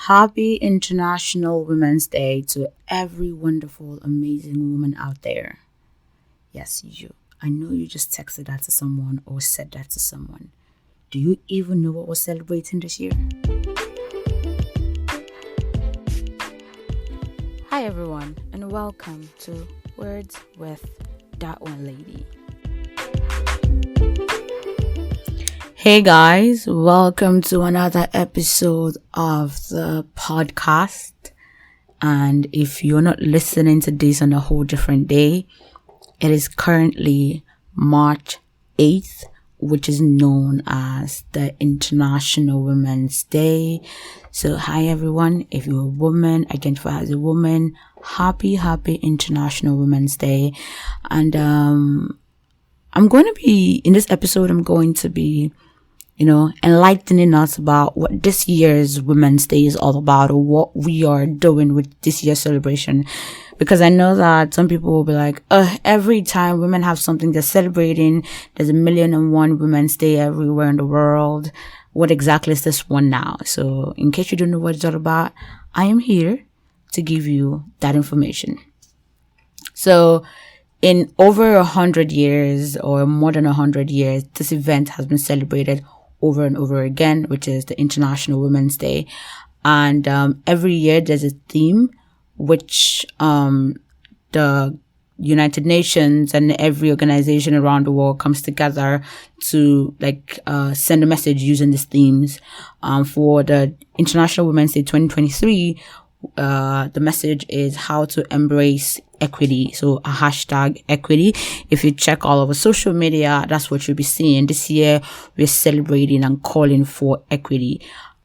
Happy International Women's Day to every wonderful, amazing woman out there. Yes, you. I know you just texted that to someone or said that to someone. Do you even know what we're celebrating this year? Hi, everyone, and welcome to Words with DatOneLady. Hey guys, welcome to another episode of the podcast. And if you're not listening to this on a whole different day, it is currently March 8th, which is known as the International Women's Day. So hi everyone, if you're a woman, identify as a woman, happy International Women's Day. And I'm going to be, in this episode, I'm going to be enlightening us about what this year's Women's Day is all about, or what we are doing with this year's celebration. Because I know that some people will be like, every time women have something they're celebrating, there's 1,000,001 Women's Day everywhere in the world. What exactly is this one now? So in case you don't know what it's all about, I am here to give you that information. So in over 100 years, or more than 100 years, this event has been celebrated over and over again, which is the International Women's Day. And every year there's a theme which the United Nations and every organization around the world comes together to send a message using these themes. For the International Women's Day 2023, the message is how to embrace equity. So a hashtag equity. If you check all over social media, that's what you'll be seeing. This year, we're celebrating and calling for equity.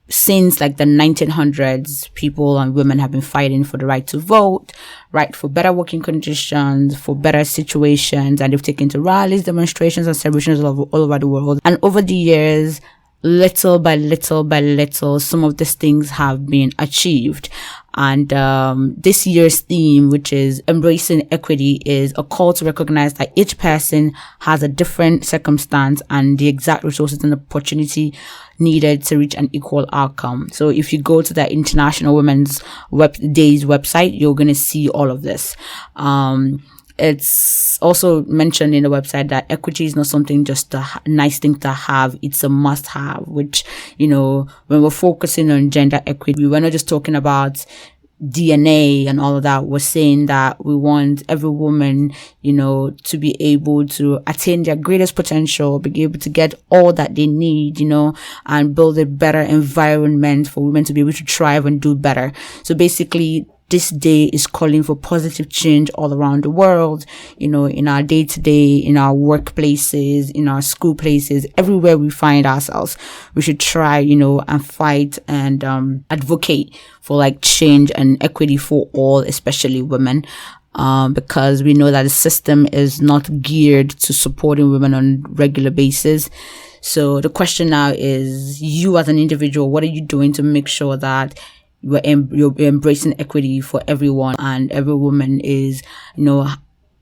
Since the 1900s, people and women have been fighting for the right to vote, right for better working conditions, for better situations, and they've taken to rallies, demonstrations, and celebrations all over the world. And over the years, little by little, some of these things have been achieved. And this year's theme, which is embracing equity, is a call to recognize that each person has a different circumstance and the exact resources and opportunity needed to reach an equal outcome. So if you go to the International Women's Day's website, you're going to see all of this. It's also mentioned in the website that equity is not something just a nice thing to have. It's a must have, which, when we're focusing on gender equity, we're not just talking about DNA and all of that. We're saying that we want every woman, to be able to attain their greatest potential, be able to get all that they need, and build a better environment for women to be able to thrive and do better. So basically, this day is calling for positive change all around the world, in our day-to-day, in our workplaces, in our school places, everywhere we find ourselves. We should try, and fight and advocate for change and equity for all, especially women. Because we know that the system is not geared to supporting women on a regular basis. So the question now is, you as an individual, what are you doing to make sure that you're embracing equity for everyone, and every woman is,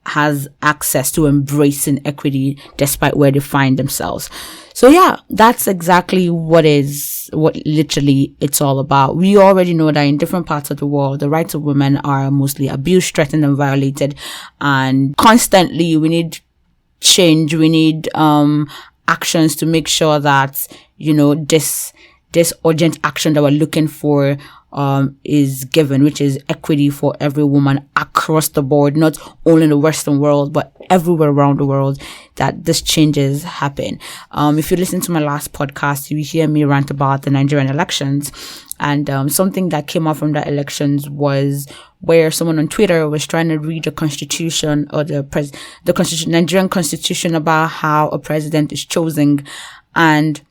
has access to embracing equity despite where they find themselves. So yeah, that's exactly what literally it's all about. We already know that in different parts of the world, the rights of women are mostly abused, threatened, and violated. And constantly we need change. We need actions to make sure that, this urgent action that we're looking for is given, which is equity for every woman across the board, not only in the Western world, but everywhere around the world, that these changes happen. If you listen to my last podcast, you hear me rant about the Nigerian elections. And something that came out from the elections was where someone on Twitter was trying to read the constitution, or the constitution, Nigerian constitution, about how a president is chosen. And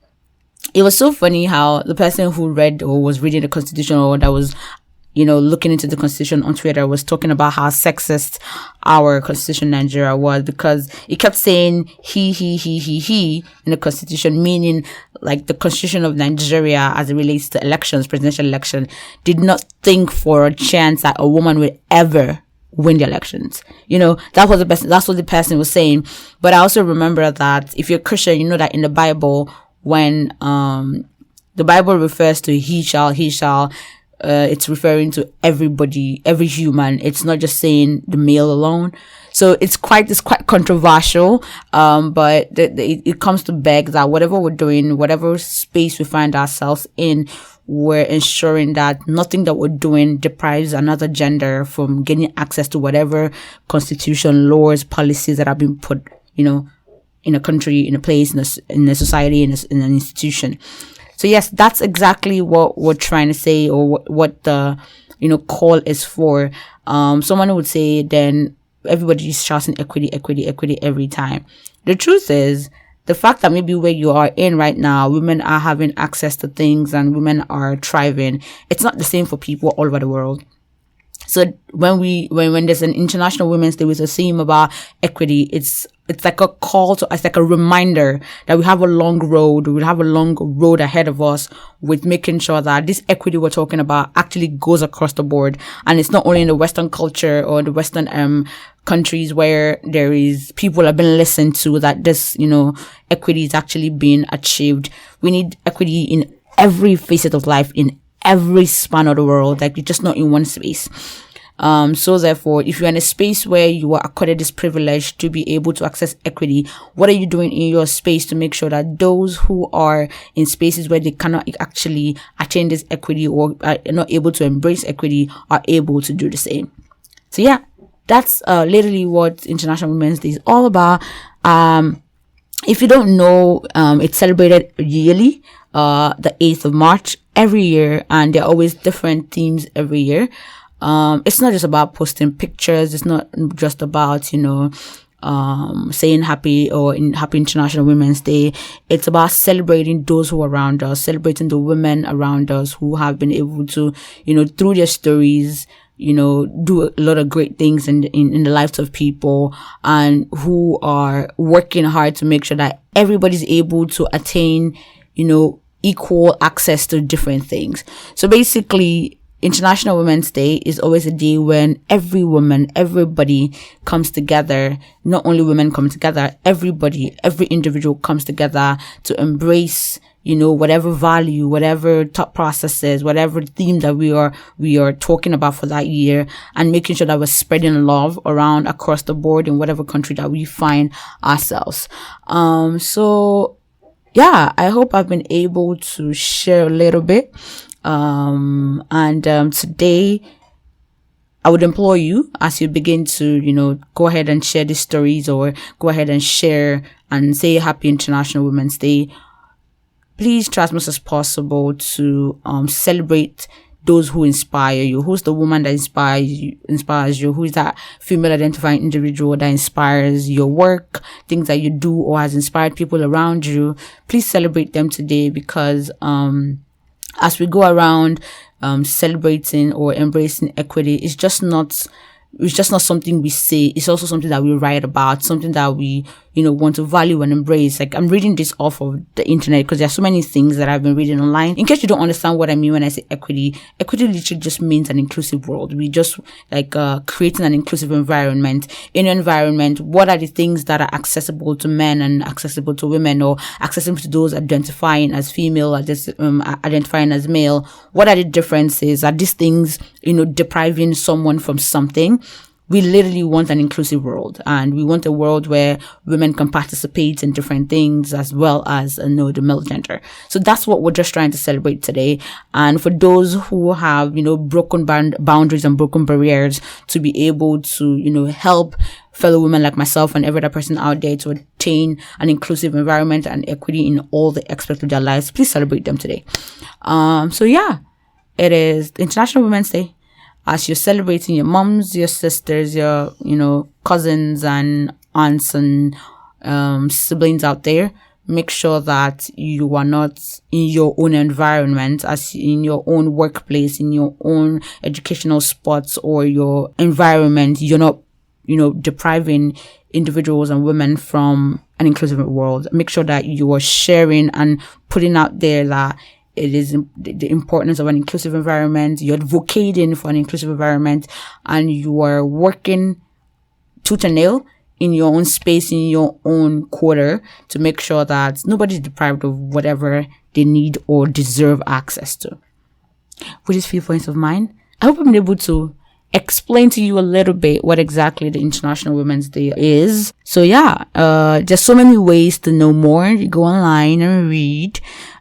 it was so funny how the person who read or was reading the constitution, or that was, looking into the constitution on Twitter, was talking about how sexist our constitution in Nigeria was, because it kept saying he in the constitution, meaning the constitution of Nigeria as it relates to elections, presidential election, did not think for a chance that a woman would ever win the elections. That's what the person was saying. But I also remember that if you're Christian, you know that in the Bible, when the Bible refers to he shall, it's referring to everybody, every human. It's not just saying the male alone. So it's quite controversial. But it comes to beg that whatever we're doing, whatever space we find ourselves in, we're ensuring that nothing that we're doing deprives another gender from getting access to whatever constitution, laws, policies that have been put, in a country, in a place, in a society, in an institution. So yes, that's exactly what we're trying to say, or what the, call is for. Someone would say then everybody is shouting equity, equity, equity every time. The truth is, the fact that maybe where you are in right now, women are having access to things and women are thriving, it's not the same for people all over the world. So when there's an International Women's Day with a theme about equity, it's like a call to, it's like a reminder that we have a long road ahead of us with making sure that this equity we're talking about actually goes across the board. And it's not only in the Western culture or the Western countries where there is people have been listened to, that this, equity is actually being achieved. We need equity in every facet of life, in every span of the world, like it's just not in one space. So therefore, if you're in a space where you are accorded this privilege to be able to access equity, what are you doing in your space to make sure that those who are in spaces where they cannot actually attain this equity or are not able to embrace equity are able to do the same? So yeah, that's literally what International Women's Day is all about. If you don't know, it's celebrated yearly, the 8th of March every year, and there are always different themes every year. It's not just about posting pictures. It's not just about, saying happy International Women's Day. It's about celebrating those who are around us, celebrating the women around us who have been able to, through their stories, do a lot of great things in the lives of people, and who are working hard to make sure that everybody's able to attain, equal access to different things. So basically, International Women's Day is always a day when everybody comes together. Not only women come together, everybody, every individual comes together to embrace, whatever value, whatever thought processes, whatever theme that we are talking about for that year, and making sure that we're spreading love around across the board in whatever country that we find ourselves. So yeah, I hope I've been able to share a little bit. Today I would implore you, as you begin to, go ahead and share these stories, or go ahead and share and say Happy International Women's Day. Please try as much as possible to celebrate those who inspire you. Who's the woman that inspires you? Who is that female identifying individual that inspires your work, things that you do, or has inspired people around you? Please celebrate them today, because as we go around celebrating or embracing equity, it's just not something we say. It's also something that we write about, something that we, want to value and embrace. Like, I'm reading this off of the internet because there are so many things that I've been reading online. In case you don't understand what I mean when I say equity literally just means an inclusive world. We just creating an inclusive environment. In an environment, what are the things that are accessible to men and accessible to women, or accessible to those identifying as female, or just identifying as male? What are the differences? Are these things, depriving someone from something? We literally want an inclusive world, and we want a world where women can participate in different things as well as the male gender. So that's what we're just trying to celebrate today. And for those who have, broken boundaries and broken barriers, to be able to, help fellow women like myself and every other person out there to attain an inclusive environment and equity in all the aspects of their lives, please celebrate them today. So yeah, it is International Women's Day. As you're celebrating your moms, your sisters, your, cousins and aunts and siblings out there, make sure that you are not in your own environment, as in your own workplace, in your own educational spots or your environment. You're not, depriving individuals and women from an inclusive world. Make sure that you are sharing and putting out there that it is the importance of an inclusive environment. You're advocating for an inclusive environment, and you are working tooth and nail in your own space, in your own quarter, to make sure that nobody's deprived of whatever they need or deserve access to. which is 3 points of mine. I hope I'm able to explain to you a little bit what exactly the International Women's Day is. So yeah, there's so many ways to know more. You go online and read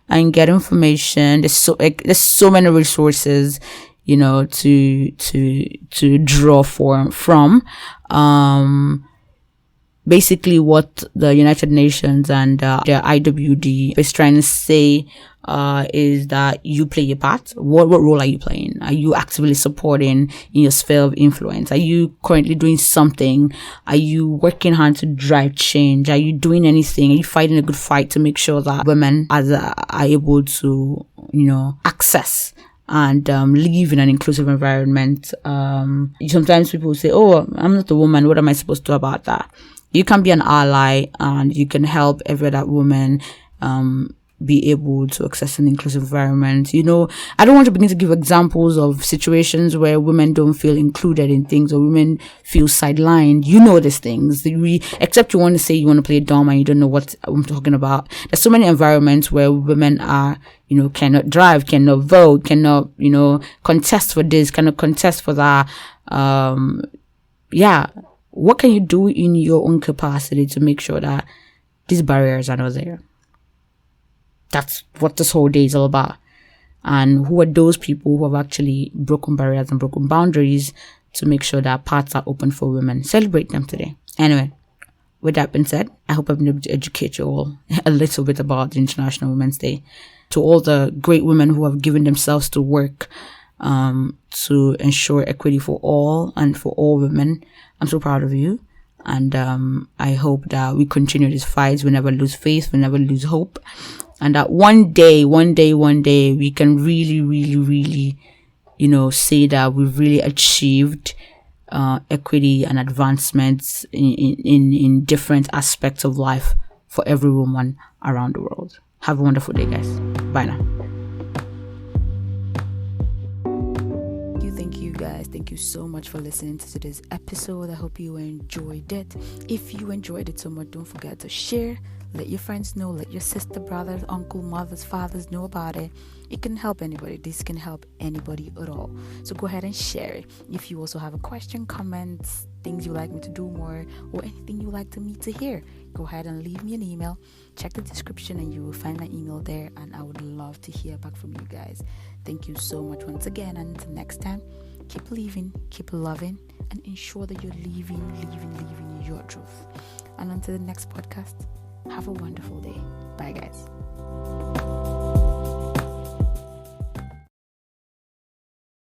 and get information. There's so many resources, to draw from. Basically what the United Nations and the IWD is trying to say is that you play your part. What role are you playing? Are you actively supporting in your sphere of influence? Are you currently doing something? Are you working hard to drive change? Are you doing anything? Are you fighting a good fight to make sure that women are able to, access and live in an inclusive environment? Sometimes people say, oh, I'm not a woman. What am I supposed to do about that? You can be an ally and you can help every other woman be able to access an inclusive environment. I don't want to begin to give examples of situations where women don't feel included in things or women feel sidelined. These things. Except you want to say you want to play dumb and you don't know what I'm talking about. There's so many environments where women are, cannot drive, cannot vote, cannot, contest for this, cannot contest for that. What can you do in your own capacity to make sure that these barriers are not there? That's what this whole day is all about. And who are those people who have actually broken barriers and broken boundaries to make sure that paths are open for women? Celebrate them today. Anyway, with that being said, I hope I've been able to educate you all a little bit about the International Women's Day. To all the great women who have given themselves to work to ensure equity for all and for all women, I'm so proud of you. And I hope that we continue this fight. We never lose faith. We never lose hope. And that one day, we can really, really, really, say that we've really achieved equity and advancements in different aspects of life for every woman around the world. Have a wonderful day, guys. Bye now. Thank you so much for listening to today's episode. I hope you enjoyed it. If you enjoyed it so much, don't forget to share. Let your friends know. Let your sister, brothers, uncle, mothers, fathers know about it. It can help anybody. This can help anybody at all. So go ahead and share it. If you also have a question, comments, things you'd like me to do more, or anything you'd like me to hear, go ahead and leave me an email. Check the description and you will find my email there, and I would love to hear back from you guys. Thank you so much once again, and until next time, keep living, keep loving, and ensure that you're living your truth. And until the next podcast, have a wonderful day. Bye, guys.